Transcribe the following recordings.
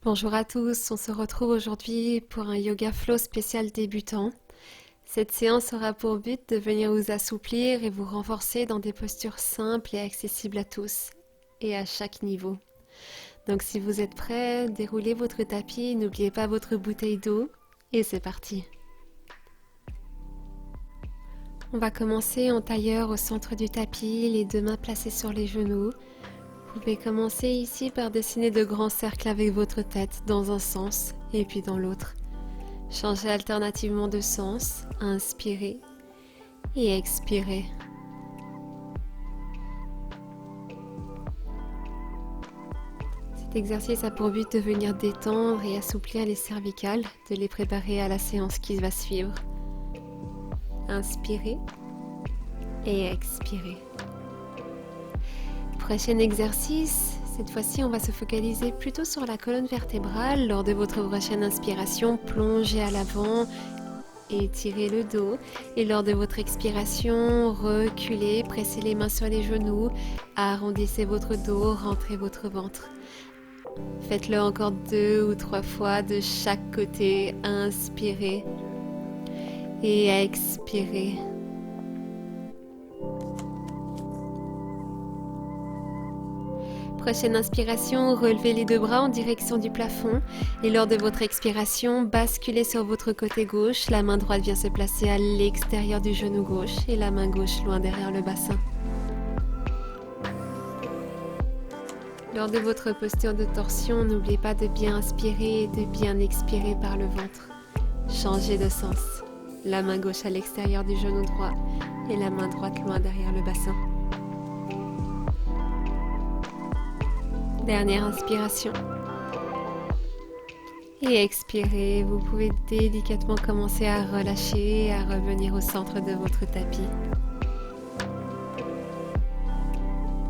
Bonjour à tous, on se retrouve aujourd'hui pour un yoga flow spécial débutant. Cette séance aura pour but de venir vous assouplir et vous renforcer dans des postures simples et accessibles à tous et à chaque niveau. Donc si vous êtes prêts, déroulez votre tapis, n'oubliez pas votre bouteille d'eau et c'est parti. On va commencer en tailleur au centre du tapis, les deux mains placées sur les genoux. Vous pouvez commencer ici par dessiner de grands cercles avec votre tête dans un sens et puis dans l'autre. Changez alternativement de sens, inspirez et expirez. Cet exercice a pour but de venir détendre et assouplir les cervicales, de les préparer à la séance qui va suivre. Inspirez et expirez. Prochain exercice, cette fois-ci on va se focaliser plutôt sur la colonne vertébrale. Lors de votre prochaine inspiration, plongez à l'avant, étirez le dos. Et lors de votre expiration, reculez, pressez les mains sur les genoux, arrondissez votre dos, rentrez votre ventre. Faites-le encore 2 ou 3 fois de chaque côté. Inspirez et expirez. Prochaine inspiration, relevez les deux bras en direction du plafond et lors de votre expiration, basculez sur votre côté gauche. La main droite vient se placer à l'extérieur du genou gauche et la main gauche loin derrière le bassin. Lors de votre posture de torsion, n'oubliez pas de bien inspirer et de bien expirer par le ventre. Changez de sens. La main gauche à l'extérieur du genou droit et la main droite loin derrière le bassin. Dernière inspiration. Et expirez. Vous pouvez délicatement commencer à relâcher et à revenir au centre de votre tapis.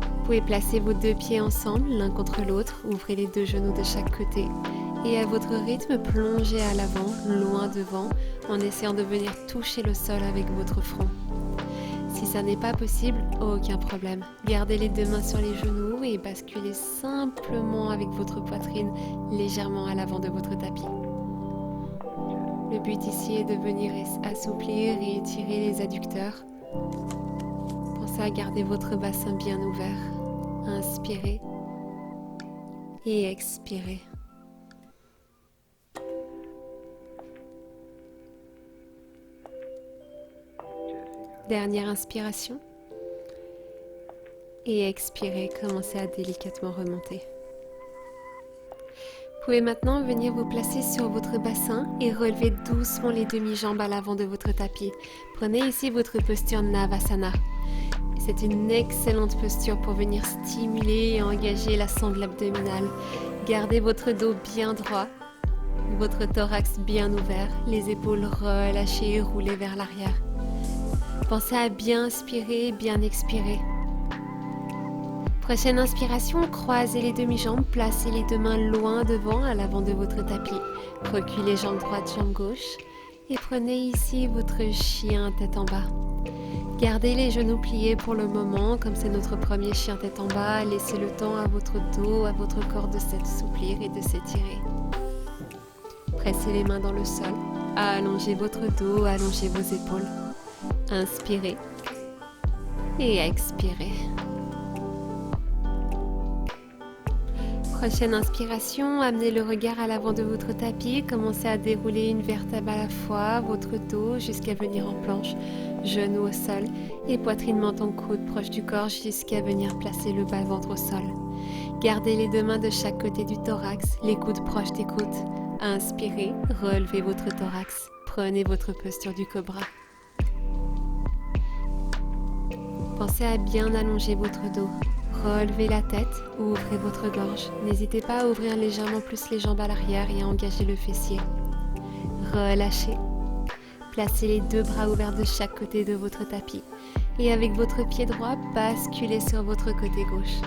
Vous pouvez placer vos deux pieds ensemble, l'un contre l'autre. Ouvrez les deux genoux de chaque côté. Et à votre rythme, plongez à l'avant, loin devant, en essayant de venir toucher le sol avec votre front. Si ça n'est pas possible, aucun problème. Gardez les deux mains sur les genoux et basculez simplement avec votre poitrine légèrement à l'avant de votre tapis. Le but ici est de venir assouplir et étirer les adducteurs. Pensez à garder votre bassin bien ouvert. Inspirez et expirez. Dernière inspiration. Et expirez, commencez à délicatement remonter. Vous pouvez maintenant venir vous placer sur votre bassin et relever doucement les demi-jambes à l'avant de votre tapis. Prenez ici votre posture Navasana. C'est une excellente posture pour venir stimuler et engager la sangle abdominale. Gardez votre dos bien droit, votre thorax bien ouvert, les épaules relâchées et roulées vers l'arrière. Pensez à bien inspirer, bien expirer. Prochaine inspiration, croisez les demi-jambes, placez les deux mains loin devant à l'avant de votre tapis. Reculez jambe droite, jambe gauche et prenez ici votre chien tête en bas. Gardez les genoux pliés pour le moment, comme c'est notre premier chien tête en bas. Laissez le temps à votre dos, à votre corps de s'assouplir et de s'étirer. Pressez les mains dans le sol, allongez votre dos, allongez vos épaules. Inspirez et expirez. Prochaine inspiration, amenez le regard à l'avant de votre tapis. Commencez à dérouler une vertèbre à la fois, votre dos jusqu'à venir en planche, genoux au sol et poitrine, menton, coude proche du corps jusqu'à venir placer le bas-ventre au sol. Gardez les deux mains de chaque côté du thorax, les coudes proches des côtes. Inspirez, relevez votre thorax. Prenez votre posture du cobra. Pensez à bien allonger votre dos. Relevez la tête, ouvrez votre gorge. N'hésitez pas à ouvrir légèrement plus les jambes à l'arrière et à engager le fessier. Relâchez. Placez les deux bras ouverts de chaque côté de votre tapis. Et avec votre pied droit, basculez sur votre côté gauche.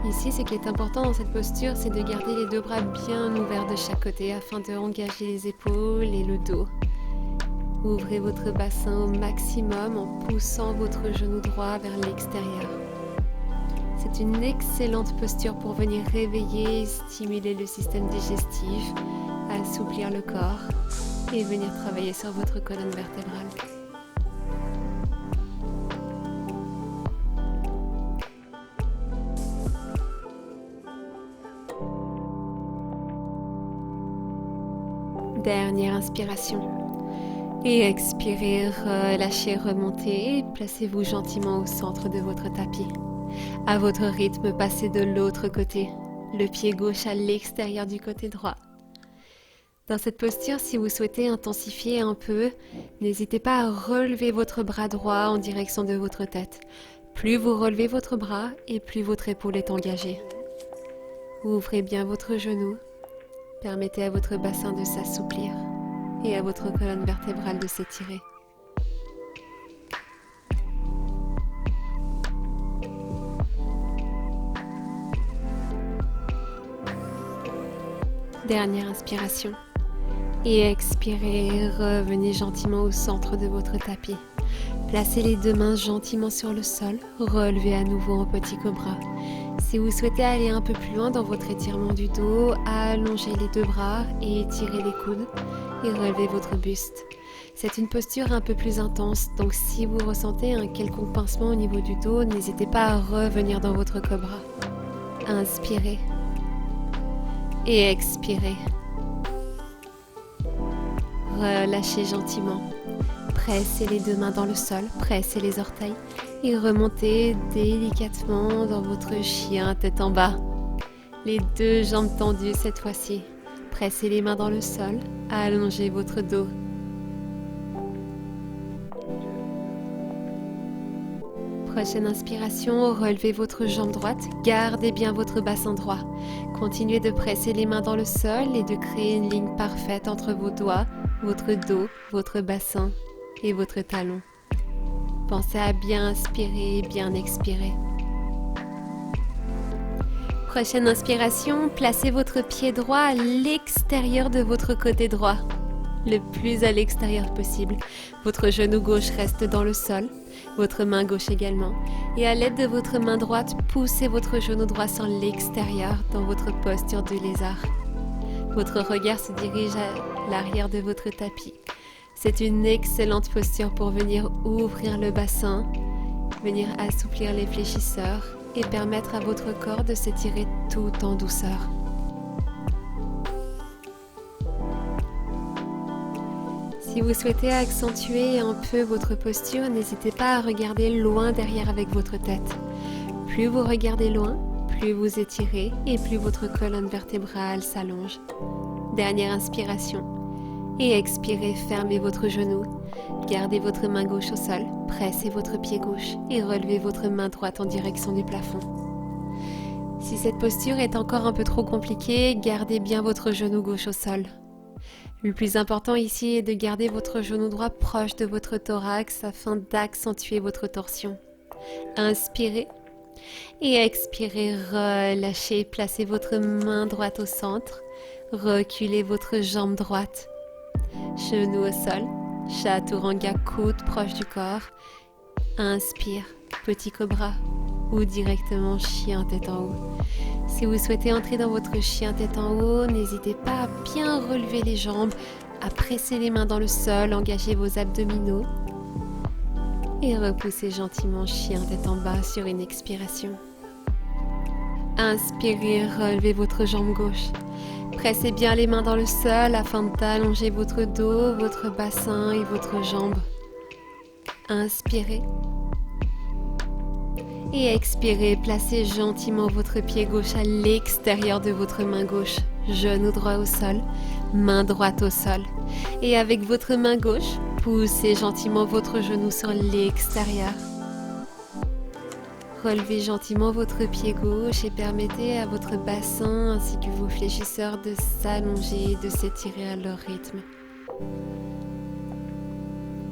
Ici, ce qui est important dans cette posture, c'est de garder les deux bras bien ouverts de chaque côté afin de engager les épaules et le dos. Ouvrez votre bassin au maximum en poussant votre genou droit vers l'extérieur. C'est une excellente posture pour venir réveiller et stimuler le système digestif, assouplir le corps et venir travailler sur votre colonne vertébrale. Dernière inspiration. Et expirez, relâchez, remontez et placez-vous gentiment au centre de votre tapis. À votre rythme, passez de l'autre côté, le pied gauche à l'extérieur du côté droit. Dans cette posture, si vous souhaitez intensifier un peu, n'hésitez pas à relever votre bras droit en direction de votre tête. Plus vous relevez votre bras et plus votre épaule est engagée. Ouvrez bien votre genou. Permettez à votre bassin de s'assouplir et à votre colonne vertébrale de s'étirer. Dernière inspiration. Et expirez, revenez gentiment au centre de votre tapis. Placez les deux mains gentiment sur le sol, relevez à nouveau en petit cobra. Si vous souhaitez aller un peu plus loin dans votre étirement du dos, allongez les deux bras et étirez les coudes et relevez votre buste. C'est une posture un peu plus intense, donc si vous ressentez un quelconque pincement au niveau du dos, n'hésitez pas à revenir dans votre cobra. Inspirez et expirez. Relâchez gentiment. Pressez les deux mains dans le sol, pressez les orteils et remontez délicatement dans votre chien tête en bas. Les deux jambes tendues cette fois-ci. Pressez les mains dans le sol, allongez votre dos. Prochaine inspiration, relevez votre jambe droite, gardez bien votre bassin droit. Continuez de presser les mains dans le sol et de créer une ligne parfaite entre vos doigts, votre dos, votre bassin et votre talon. Pensez à bien inspirer et bien expirer. Prochaine inspiration, placez votre pied droit à l'extérieur de votre côté droit, le plus à l'extérieur possible. Votre genou gauche reste dans le sol, votre main gauche également. Et à l'aide de votre main droite, poussez votre genou droit sur l'extérieur dans votre posture de lézard. Votre regard se dirige à l'arrière de votre tapis. C'est une excellente posture pour venir ouvrir le bassin, venir assouplir les fléchisseurs et permettre à votre corps de s'étirer tout en douceur. Si vous souhaitez accentuer un peu votre posture, n'hésitez pas à regarder loin derrière avec votre tête. Plus vous regardez loin, plus vous étirez et plus votre colonne vertébrale s'allonge. Dernière inspiration. Et expirez, fermez votre genou. Gardez votre main gauche au sol, pressez votre pied gauche et relevez votre main droite en direction du plafond. Si cette posture est encore un peu trop compliquée, gardez bien votre genou gauche au sol. Le plus important ici est de garder votre genou droit proche de votre thorax afin d'accentuer votre torsion. Inspirez et expirez, relâchez, placez votre main droite au centre, reculez votre jambe droite. Genou au sol, chaturanga, coude proche du corps. Inspire, petit cobra ou directement chien tête en haut. Si vous souhaitez entrer dans votre chien tête en haut, n'hésitez pas à bien relever les jambes, à presser les mains dans le sol, engagez vos abdominaux et repoussez gentiment chien tête en bas sur une expiration. Inspirez, relevez votre jambe gauche. Pressez bien les mains dans le sol afin d'allonger votre dos, votre bassin et votre jambe. Inspirez. Et expirez, placez gentiment votre pied gauche à l'extérieur de votre main gauche. Genou droit au sol, main droite au sol. Et avec votre main gauche, poussez gentiment votre genou sur l'extérieur. Relevez gentiment votre pied gauche et permettez à votre bassin ainsi que vos fléchisseurs de s'allonger et de s'étirer à leur rythme.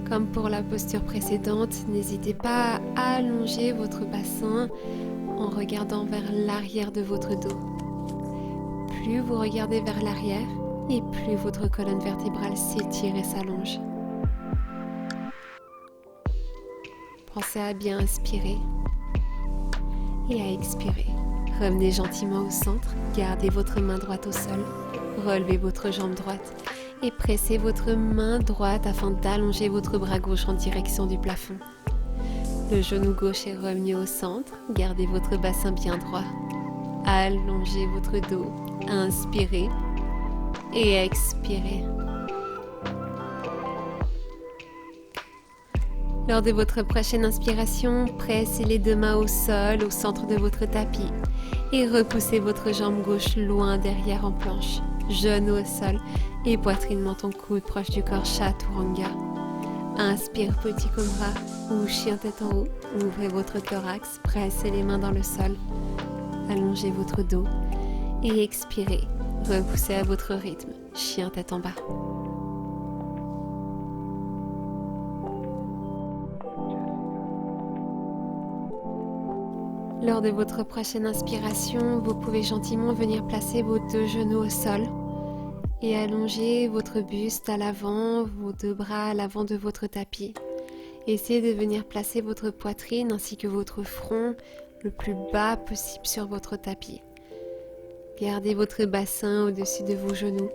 Comme pour la posture précédente, n'hésitez pas à allonger votre bassin en regardant vers l'arrière de votre dos. Plus vous regardez vers l'arrière et plus votre colonne vertébrale s'étire et s'allonge. Pensez à bien inspirer Et à expirer, revenez gentiment au centre, gardez votre main droite au sol, relevez votre jambe droite et pressez votre main droite afin d'allonger votre bras gauche en direction du plafond. Le genou gauche est revenu au centre, gardez votre bassin bien droit. Allongez votre dos, inspirez et expirez. Lors de votre prochaine inspiration, pressez les deux mains au sol, au centre de votre tapis et repoussez votre jambe gauche loin derrière en planche, genou au sol et poitrine menton coude proche du corps, Chaturanga. Inspire petit cobra ou chien tête en haut, ouvrez votre thorax, pressez les mains dans le sol, allongez votre dos et expirez, repoussez à votre rythme, chien tête en bas. Lors de votre prochaine inspiration, vous pouvez gentiment venir placer vos deux genoux au sol et allonger votre buste à l'avant, vos deux bras à l'avant de votre tapis. Essayez de venir placer votre poitrine ainsi que votre front le plus bas possible sur votre tapis. Gardez votre bassin au-dessus de vos genoux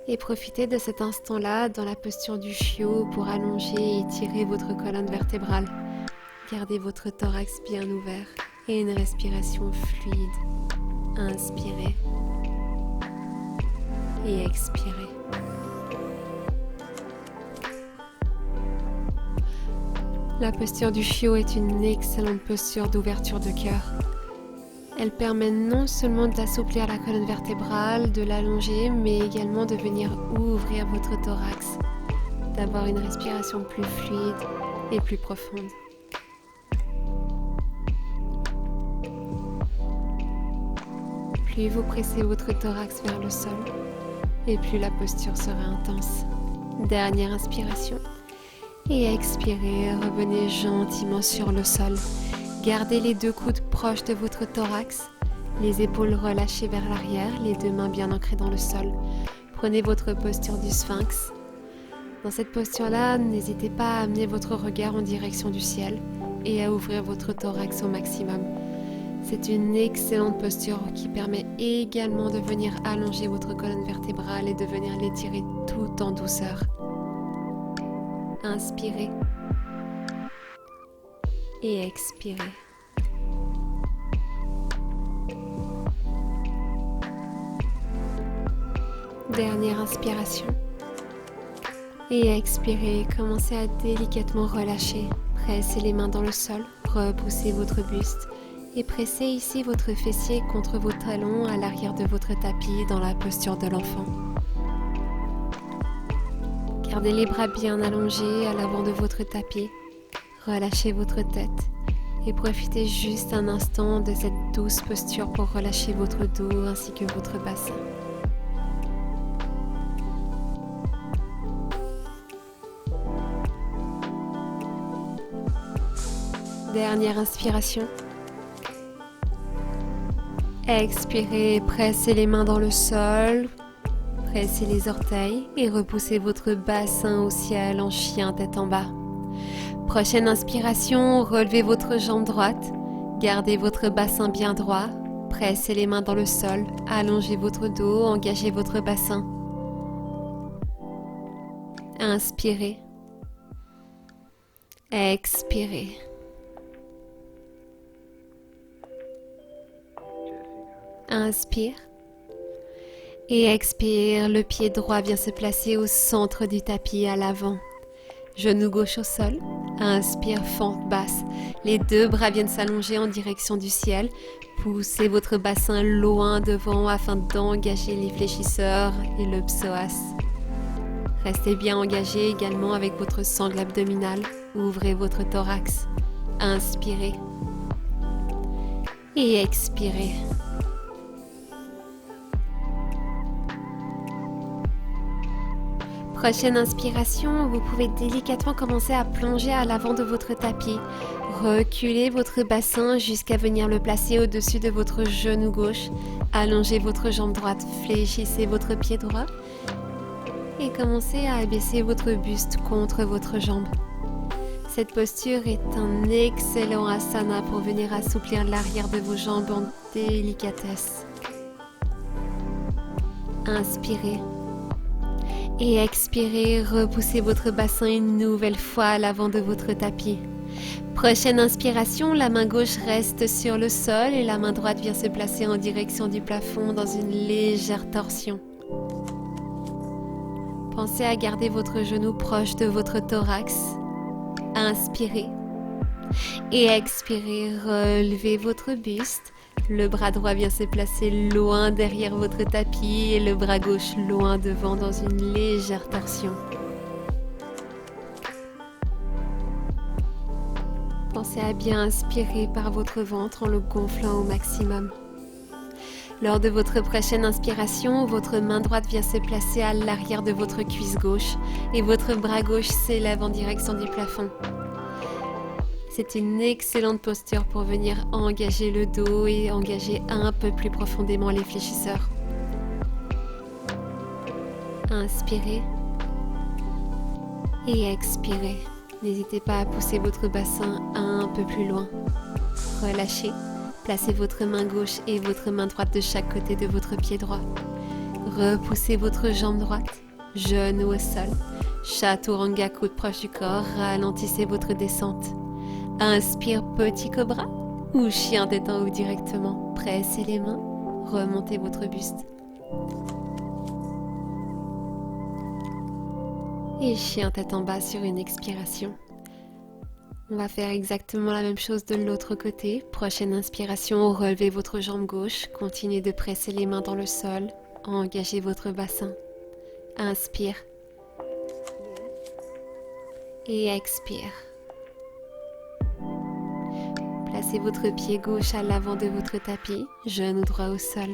et profitez de cet instant-là dans la posture du chiot pour allonger et étirer votre colonne vertébrale. Gardez votre thorax bien ouvert et une respiration fluide. Inspirez et expirez. La posture du chiot est une excellente posture d'ouverture de cœur. Elle permet non seulement d'assouplir la colonne vertébrale, de l'allonger, mais également de venir ouvrir votre thorax, d'avoir une respiration plus fluide et plus profonde. Plus vous pressez votre thorax vers le sol, et plus la posture sera intense. Dernière inspiration. Et expirez, revenez gentiment sur le sol. Gardez les deux coudes proches de votre thorax, les épaules relâchées vers l'arrière, les deux mains bien ancrées dans le sol. Prenez votre posture du sphinx. Dans cette posture-là, n'hésitez pas à amener votre regard en direction du ciel et à ouvrir votre thorax au maximum. C'est une excellente posture qui permet également de venir allonger votre colonne vertébrale et de venir l'étirer tout en douceur. Inspirez et expirez. Dernière inspiration. Et expirez, commencez à délicatement relâcher. Pressez les mains dans le sol, repoussez votre buste. Et pressez ici votre fessier contre vos talons à l'arrière de votre tapis dans la posture de l'enfant. Gardez les bras bien allongés à l'avant de votre tapis. Relâchez votre tête et profitez juste un instant de cette douce posture pour relâcher votre dos ainsi que votre bassin. Dernière inspiration. Expirez, pressez les mains dans le sol, pressez les orteils et repoussez votre bassin au ciel en chien tête en bas. Prochaine inspiration, relevez votre jambe droite, gardez votre bassin bien droit, pressez les mains dans le sol, allongez votre dos, engagez votre bassin. Inspirez, expirez. Inspire et expire, le pied droit vient se placer au centre du tapis à l'avant. Genou gauche au sol, inspire, fente basse. Les deux bras viennent s'allonger en direction du ciel. Poussez votre bassin loin devant afin d'engager les fléchisseurs et le psoas. Restez bien engagé également avec votre sangle abdominale. Ouvrez votre thorax. Inspirez et expirez. Prochaine inspiration, vous pouvez délicatement commencer à plonger à l'avant de votre tapis. Reculez votre bassin jusqu'à venir le placer au-dessus de votre genou gauche. Allongez votre jambe droite, fléchissez votre pied droit et commencez à abaisser votre buste contre votre jambe. Cette posture est un excellent asana pour venir assouplir l'arrière de vos jambes en délicatesse. Inspirez et expirez, repoussez votre bassin une nouvelle fois à l'avant de votre tapis. Prochaine inspiration, la main gauche reste sur le sol et la main droite vient se placer en direction du plafond dans une légère torsion. Pensez à garder votre genou proche de votre thorax. Inspirez et expirez, relevez votre buste. Le bras droit vient se placer loin derrière votre tapis et le bras gauche loin devant dans une légère torsion. Pensez à bien inspirer par votre ventre en le gonflant au maximum. Lors de votre prochaine inspiration, votre main droite vient se placer à l'arrière de votre cuisse gauche et votre bras gauche s'élève en direction du plafond. C'est une excellente posture pour venir engager le dos et engager un peu plus profondément les fléchisseurs. Inspirez et expirez. N'hésitez pas à pousser votre bassin un peu plus loin. Relâchez. Placez votre main gauche et votre main droite de chaque côté de votre pied droit. Repoussez votre jambe droite, genou au sol. Chaturanga, coude proche du corps, ralentissez votre descente. Inspire, petit cobra ou chien tête en haut directement. Pressez les mains, remontez votre buste. Et chien tête en bas sur une expiration. On va faire exactement la même chose de l'autre côté. Prochaine inspiration, relevez votre jambe gauche. Continuez de presser les mains dans le sol. Engagez votre bassin. Inspire. Et expire. Placez votre pied gauche à l'avant de votre tapis, genou droit au sol.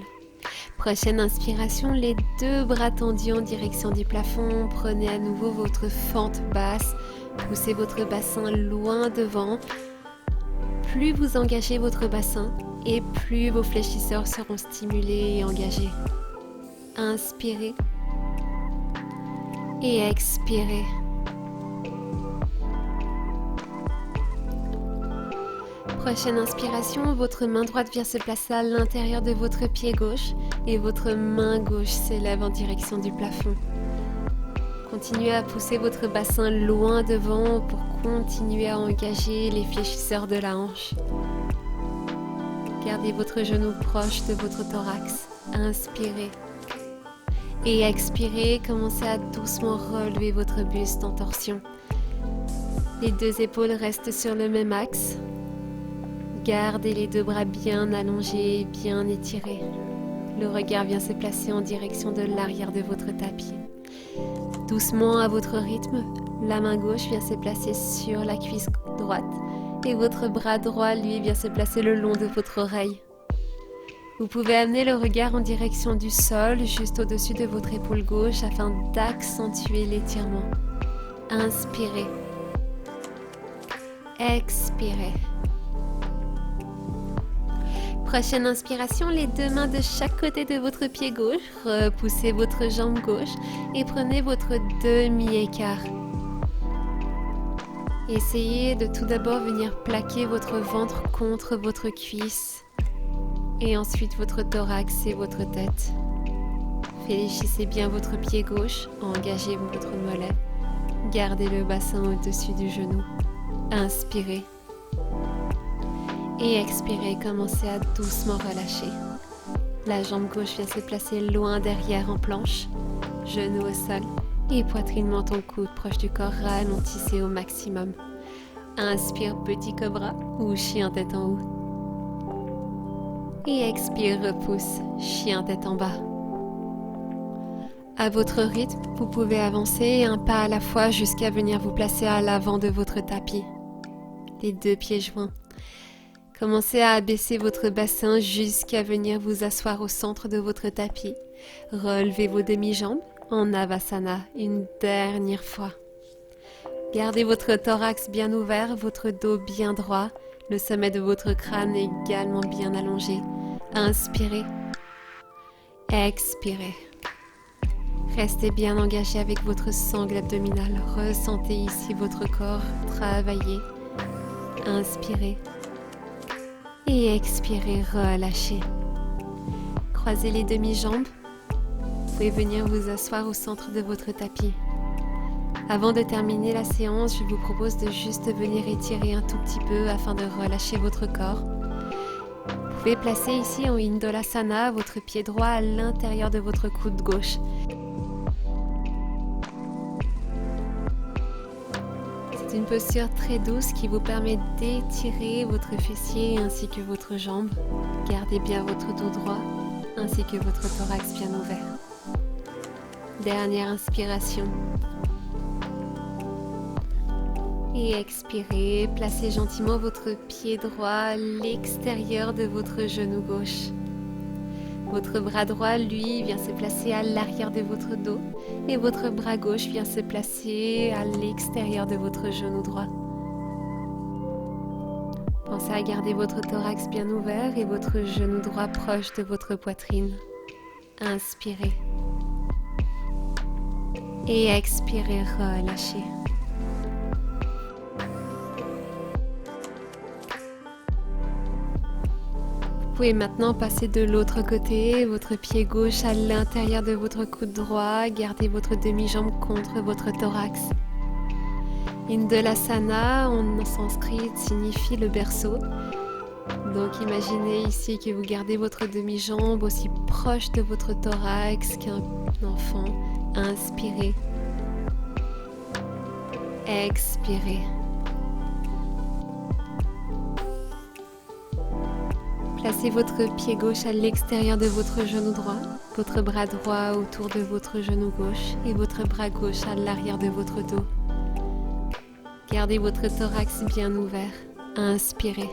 Prochaine inspiration, les deux bras tendus en direction du plafond. Prenez à nouveau votre fente basse. Poussez votre bassin loin devant. Plus vous engagez votre bassin et plus vos fléchisseurs seront stimulés et engagés. Inspirez et expirez. Prochaine inspiration, votre main droite vient se placer à l'intérieur de votre pied gauche et votre main gauche s'élève en direction du plafond. Continuez à pousser votre bassin loin devant pour continuer à engager les fléchisseurs de la hanche. Gardez votre genou proche de votre thorax. Inspirez. Et expirez, commencez à doucement relever votre buste en torsion. Les deux épaules restent sur le même axe. Gardez les deux bras bien allongés et bien étirés. Le regard vient se placer en direction de l'arrière de votre tapis. Doucement à votre rythme, la main gauche vient se placer sur la cuisse droite et votre bras droit, lui, vient se placer le long de votre oreille. Vous pouvez amener le regard en direction du sol, juste au-dessus de votre épaule gauche afin d'accentuer l'étirement. Inspirez. Expirez. Prochaine inspiration, les deux mains de chaque côté de votre pied gauche. Repoussez votre jambe gauche et prenez votre demi-écart. Essayez de tout d'abord venir plaquer votre ventre contre votre cuisse et ensuite votre thorax et votre tête. Fléchissez bien votre pied gauche, engagez votre mollet. Gardez le bassin au-dessus du genou. Inspirez. Et expirez, commencez à doucement relâcher. La jambe gauche vient se placer loin derrière en planche, genou au sol et poitrine menton coude proche du corps, ralentissez au maximum. Inspire, petit cobra ou chien tête en haut. Et expire, repousse, chien tête en bas. À votre rythme, vous pouvez avancer un pas à la fois jusqu'à venir vous placer à l'avant de votre tapis. Les deux pieds joints. Commencez à abaisser votre bassin jusqu'à venir vous asseoir au centre de votre tapis. Relevez vos demi-jambes en Avasana une dernière fois. Gardez votre thorax bien ouvert, votre dos bien droit, le sommet de votre crâne également bien allongé. Inspirez. Expirez. Restez bien engagé avec votre sangle abdominale. Ressentez ici votre corps travailler. Inspirez. Et expirez, relâchez. Croisez les demi-jambes. Vous pouvez venir vous asseoir au centre de votre tapis. Avant de terminer la séance, je vous propose de juste venir étirer un tout petit peu afin de relâcher votre corps. Vous pouvez placer ici en Indulasana votre pied droit à l'intérieur de votre coude gauche. C'est une posture très douce qui vous permet d'étirer votre fessier ainsi que votre jambe. Gardez bien votre dos droit ainsi que votre thorax bien ouvert. Dernière inspiration. Et expirez, placez gentiment votre pied droit à l'extérieur de votre genou gauche. Votre bras droit, lui, vient se placer à l'arrière de votre dos et votre bras gauche vient se placer à l'extérieur de votre genou droit. Pensez à garder votre thorax bien ouvert et votre genou droit proche de votre poitrine. Inspirez. Et expirez, relâchez. Vous pouvez maintenant passer de l'autre côté, votre pied gauche à l'intérieur de votre coude droit, gardez votre demi-jambe contre votre thorax. Indulasana en sanskrit signifie le berceau. Donc imaginez ici que vous gardez votre demi-jambe aussi proche de votre thorax qu'un enfant. Inspirez. Expirez. Placez votre pied gauche à l'extérieur de votre genou droit, votre bras droit autour de votre genou gauche et votre bras gauche à l'arrière de votre dos. Gardez votre thorax bien ouvert. Inspirez.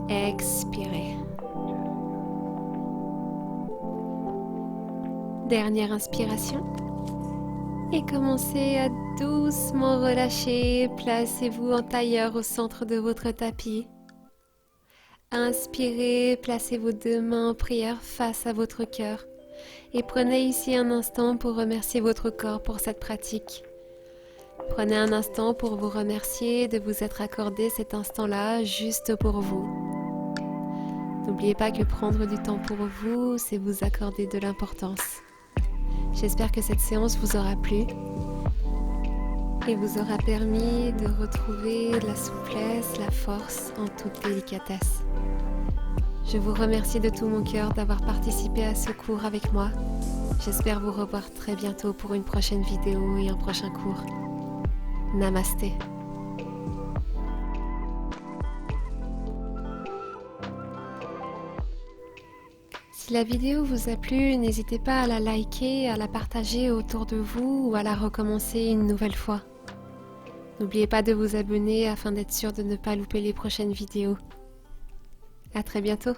Expirez. Dernière inspiration. Et commencez à doucement relâcher. Placez-vous en tailleur au centre de votre tapis. Inspirez, placez vos deux mains en prière face à votre cœur. Et prenez ici un instant pour remercier votre corps pour cette pratique. Prenez un instant pour vous remercier de vous être accordé cet instant-là juste pour vous. N'oubliez pas que prendre du temps pour vous, c'est vous accorder de l'importance. J'espère que cette séance vous aura plu et vous aura permis de retrouver la souplesse, la force en toute délicatesse. Je vous remercie de tout mon cœur d'avoir participé à ce cours avec moi. J'espère vous revoir très bientôt pour une prochaine vidéo et un prochain cours. Namasté. Si la vidéo vous a plu, n'hésitez pas à la liker, à la partager autour de vous ou à la recommencer une nouvelle fois. N'oubliez pas de vous abonner afin d'être sûr de ne pas louper les prochaines vidéos. À très bientôt.